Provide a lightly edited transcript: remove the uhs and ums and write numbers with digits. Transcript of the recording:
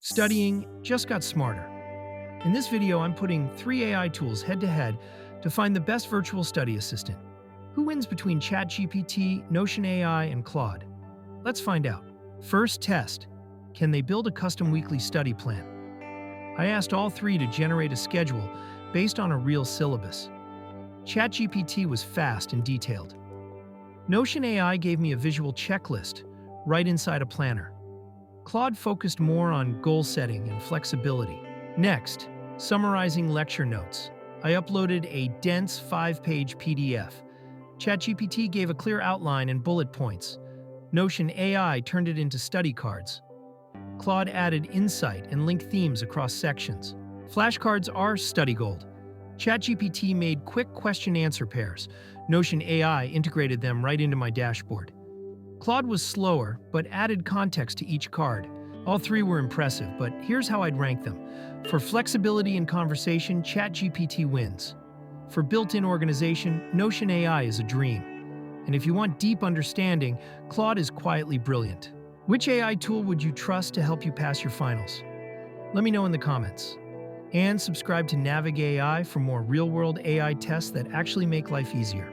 Studying just got smarter. In this video, I'm putting 3 AI tools head-to-head to find the best virtual study assistant. Who wins between ChatGPT, Notion AI, and Claude? Let's find out. First test. Can they build a custom weekly study plan? I asked all 3 to generate a schedule based on a real syllabus. ChatGPT was fast and detailed. Notion AI gave me a visual checklist right inside a planner. Claude focused more on goal setting and flexibility. Next, summarizing lecture notes. I uploaded a dense 5-page PDF. ChatGPT gave a clear outline and bullet points. Notion AI turned it into study cards. Claude added insight and linked themes across sections. Flashcards are study gold. ChatGPT made quick question-answer pairs. Notion AI integrated them right into my dashboard. Claude was slower, but added context to each card. All 3 were impressive, but here's how I'd rank them. For flexibility and conversation, ChatGPT wins. For built-in organization, Notion AI is a dream. And if you want deep understanding, Claude is quietly brilliant. Which AI tool would you trust to help you pass your finals? Let me know in the comments. And subscribe to NavigAI for more real-world AI tests that actually make life easier.